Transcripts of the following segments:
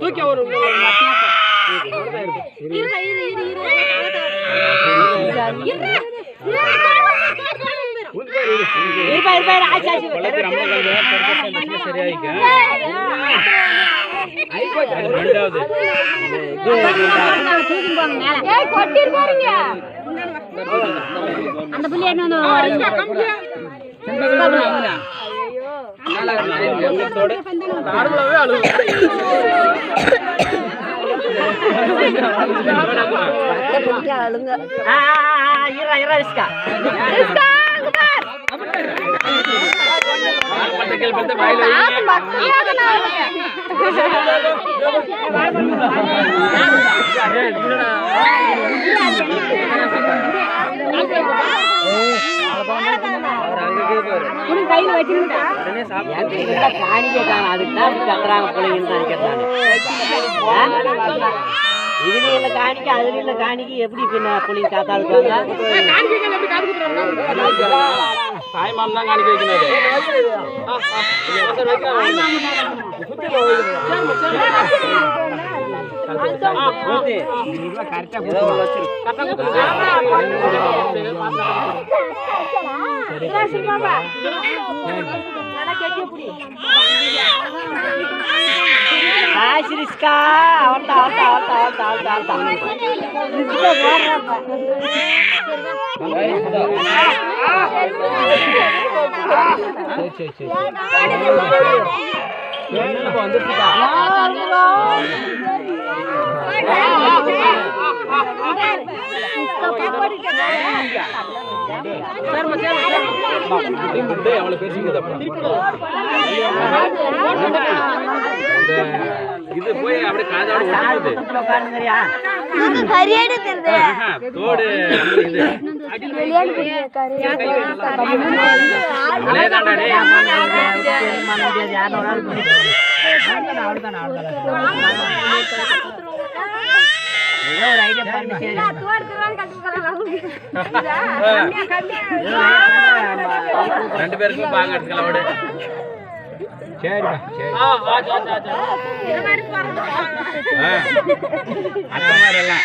தூக்கி ஒரு அந்த புள்ளி என்ன கையில் வச்சுக்கிட்டா காணிக்காங்க அதுக்குதான் கத்துறாங்க பிள்ளைங்கன்னு நினைக்கிறாங்க இதுல இல்ல காணிக்க அதுல இல்ல காணிக்க எப்படி பின்ன பிள்ளைங்க காத்தா இருக்காங்க தாய்மாமன் தான் காணிக்க வைக்கணும் Rizka, awal. இது போய் அப்படியே காதோட ஒட்டிடுது கரியாடு தெரியுது தோடு இது வெளியாடு கரி லேதாடா டேய் ஒரு ஐடியா பண்ணி ரெண்டு பேருக்கும் பாங்க எடுத்துக்கலாம் விடு சரிப்பா சரி அந்த மாதிரி எல்லாம்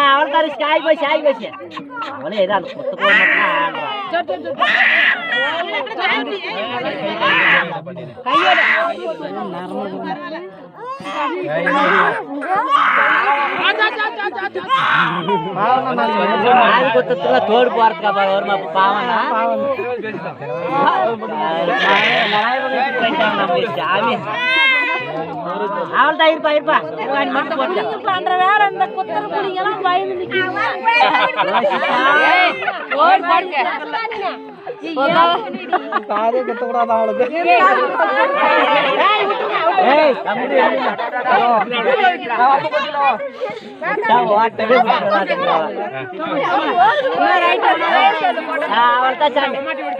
அவள் சாய் போய் அவளே ஏதாவது கொத்து போய் கொத்தத்துல தோடு போறதுக்கா வருமா பாவனா அவள் தான் இருப்பா மட்டும் பண்ற வேற இந்த குத்தர புள்ளிங்க எல்லாம் பயந்து நிக்கிறாங்க காதே கத்த கூடாது அவளுக்கு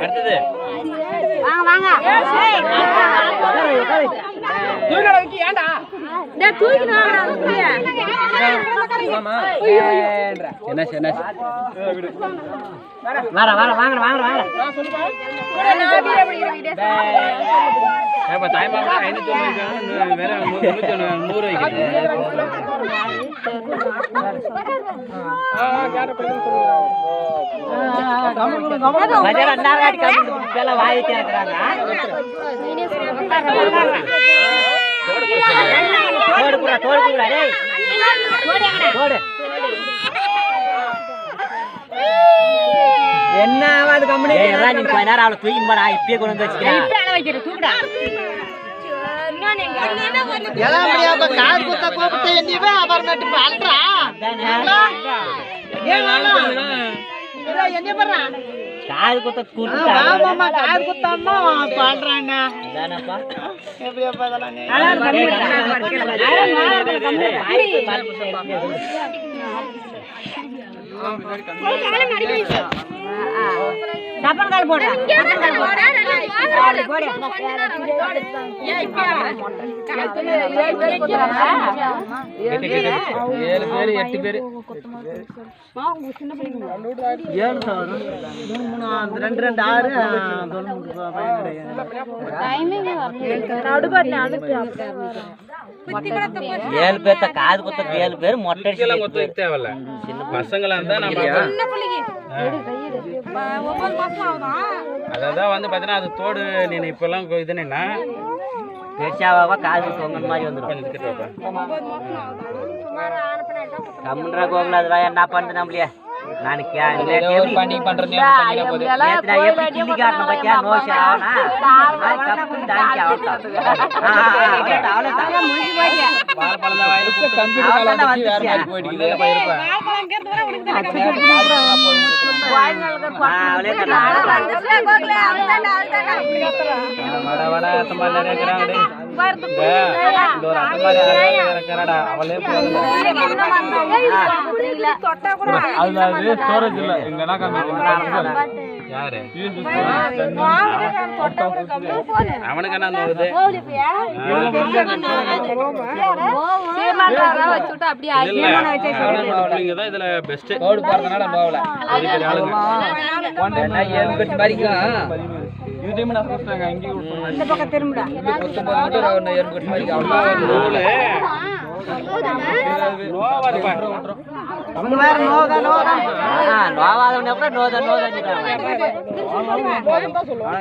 அடுத்தது வாங்க தாய்மாமா 500 வேற 100 என்ன ஆகாது கம்பெனி நீ கொஞ்ச நேரம் அவளை தூக்கி போடா இப்பயே கொண்டு வந்து வச்சுக்கிறேன் காது குத்த காது குத்தாமா பாடுறாங்க டப்பன் கால் போடு ஏழு பேர்த்த காது குத்த 7 பேர் மொட்டை தேவையில்ல பசங்களா இருந்தா நம்ம அதான் வந்து பாத்தீங்கன்னா அது தோடு நீ இப்பெல்லாம் இதுன்னா பெருசாவா காது குத்த மாதிரி வந்துடும் கம்முன்றா கோகுல அதெல்லாம் என்ன பண்ணுது நம்மளையே நான் பண்ணி பண்றேன் ஸ்டோரேஜ் இல்ல எங்கனா யாரு அவனுக்கு என்ன நோவுது இதுல பெஸ்ட் கோடு போறதுனால போகல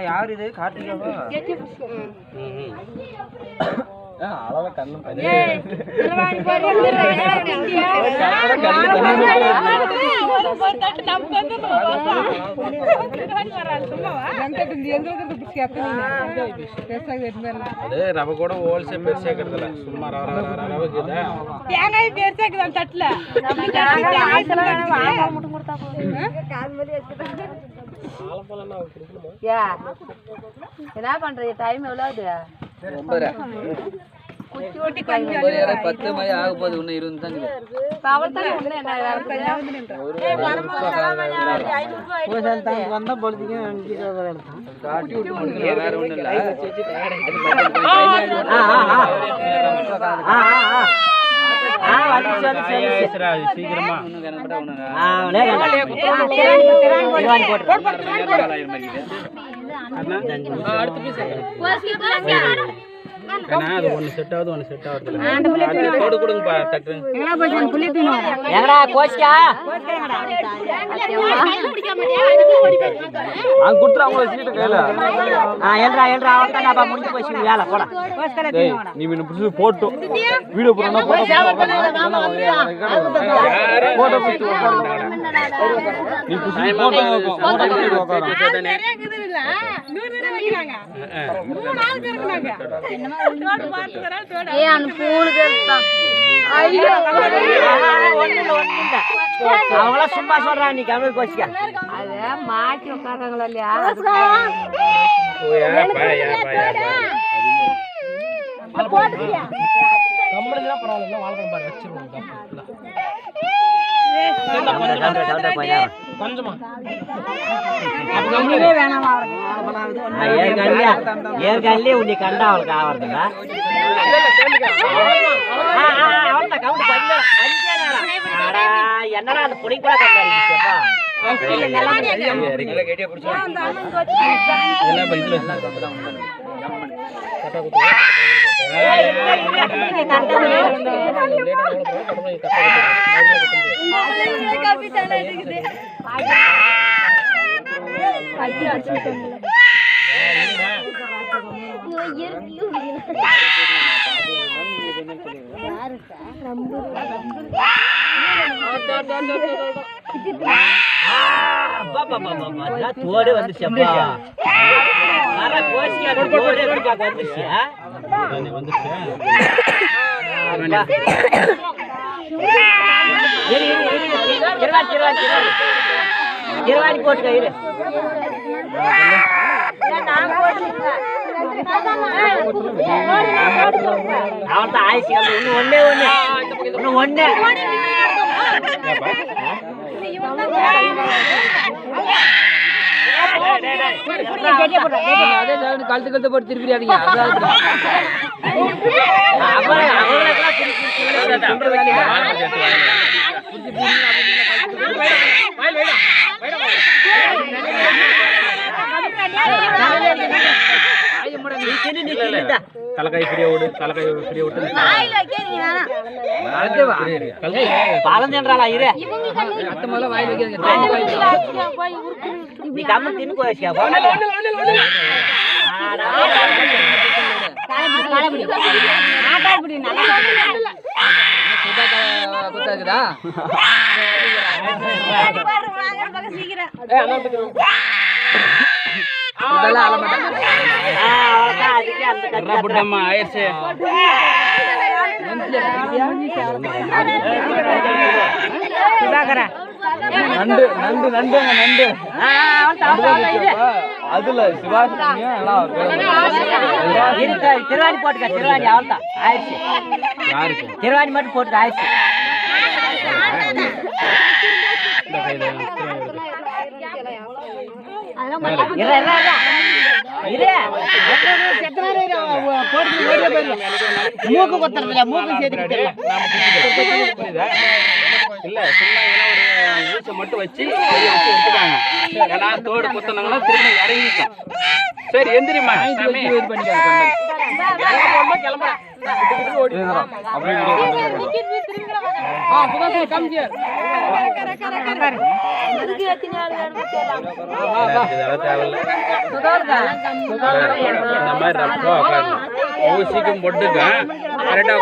யாரு இது கார்த்திகா அளவு கண்ணு ரவ கூட ஹோல்சேல் பேர் சேர்க்கறதுல சும்மா ரவக்குதா தேங்காய் பேர் சேர்க்குதான் தட்டுல என்ன பண்றீங்க டைம் எவ்வளவு 10 மணி ஆக போகுது இன்னும் 20 தான் வந்தா பொழுதுக்கு வேற ஒண்ணும் இல்ல சீக்கிரமா அது ஒன்னு செட் ஆகுது ஒன்னு செட் ஆகுது தோடு கொடுங்கப்பா டக்கு எங்கடா கோச்சியா அங்க குடுத்துறாங்க சீட் கையில ஏன்றா அவன்தான்டா முடிஞ்சு போச்சு வேலை போடா நீ என்ன புடிச்சு போட்டு வீடியோ போறனா போட்டோ புடிச்சு நீ புடிச்சு போட்டோ உட்கார்ந்து அவங்கள சும்மா சொல்றா நீ கம்மல் கோச்சிக்க அத மாட்டி உட்கார்றாங்களா இல்லையா கம்பெனிலாம் பரவாயில்ல வாழைப்பழம் பாரு வச்சிருவோம் கொஞ்சமா ஏற்கனவே உன்னை கண்டா அவளுக்கு ஆவறதுடா என்னடா அந்த புடி கூட கண்டாருப்பா தோடு வந்துச்சப்பா இருவாடி போட்டு இரு அவன் ஆயிடுச்சு ஒண்ணு ஒண்ணு ஒண்ணு ஒண்ணு அதே கழுத்து கழுத்து போட்டு திருப்பிடாதீங்க தலைக்காய் ஃப்ரீயா விடு, தலைக்காய் ஃப்ரீயா விட்டு பாலந்தேன்றாளா இரு அத்த முதல்ல வாயில் வைக்கிறீங்க நீ கம்மன் தின்னு போயிடுச்சியா குத்தாக்குதா புட்டம்மா ஆயிடுச்சு. நண்டு நண்டு நண்டு நண்டு அதுல திருவாணி போட்டுக்க திருவாணி அவள்தான் ஆயிடுச்சு திருவாணி மட்டும் போட்டு ஆயிடுச்சு மூக்கு கொத்துறதுல மூக்கு சேர்த்துக்கிட்டு இல்ல சும்மா ஒரு ஊசை மட்டும் வச்சு எடுத்துக்காங்க. ஏன்னா தோடு குத்துனாங்கன்னா திரும்ப இறங்கிக்கும். சரி எந்திரிமா ஊசிக்கும் பொட்டுக்க கரெக்டா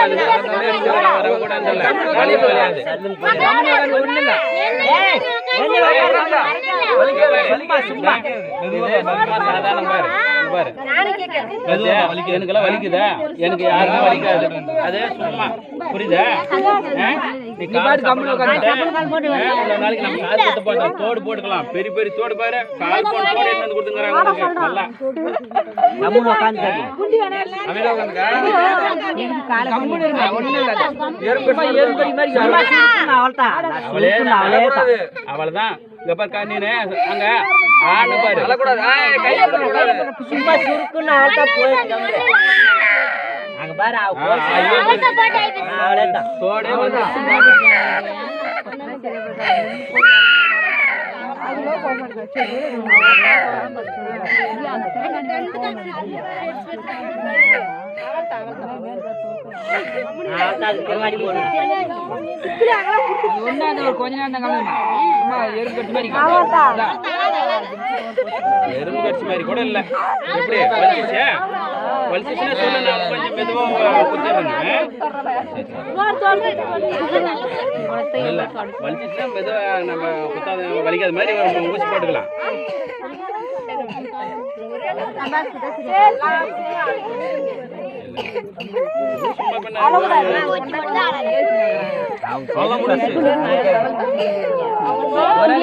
எனக்கெல்லாம் வலிக்குதா? எனக்கு யாருமே வலிக்காது. அதே சும்மா புரியுதா? நாளைக்கு நம்ம கால் கட்டு போட்டோம் தோடு போட்டுக்கலாம். பெரிய பெரிய தோடு பாரு கால் போன தோடு என்ன கொடுத்துங்கிறாங்க நல்லா அவள்தான் இங்க பாரு நீனு அங்க ஆணு பாரு சும்மா சுருக்குன்னு அவள்தான் போயிட்டு அங்க பாரு தோடே வந்து கொஞ்ச நேரம் எறும்பு கட்சி மாதிரி எறும்பு கட்சி மாதிரி கூட இல்ல. எப்படி வலிச்சுச்சா? வலிச்சுச்சுன்னா சொல்ல நான் கொஞ்சம் மெதுவா குத்திடுறேன். இல்ல வலிச்சுச்சுன்னா மெதுவா நம்ம குத்தாத வலிக்காத மாதிரி ஊசி போட்டுக்கலாம்.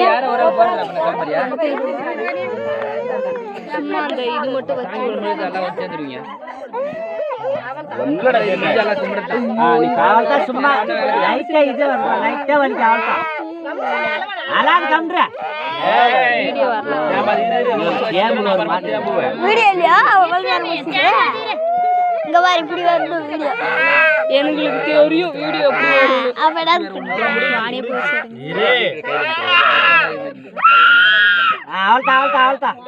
யாரும் ஒரு இது மட்டும் வச்சு சேர்ந்துருவீங்க சும்மா லைட்டா இது லைட்டா வலிக்கு அவள்தான் அலாது கம்ற வீடியோ இல்லையா? இங்க பாரு இப்படி வரணும் வீடியோ. எங்களுக்கு தெரியும் வீடியோ எப்படி வரும். அப்படா நானே பேசுறேன். அவள்தான்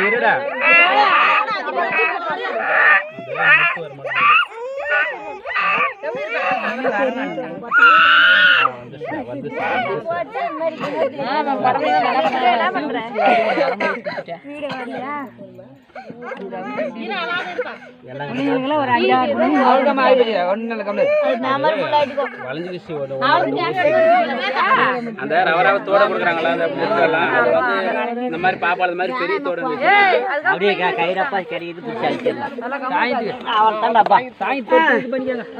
இருடா அந்த ரவராவ தோட கொடுக்குறாங்களா அந்த இந்த மாதிரி பாப்பாடு மாதிரி பெரிய தோட அப்படியே கைரப்பா கிடைக்குது அவள் தான்டாப்பா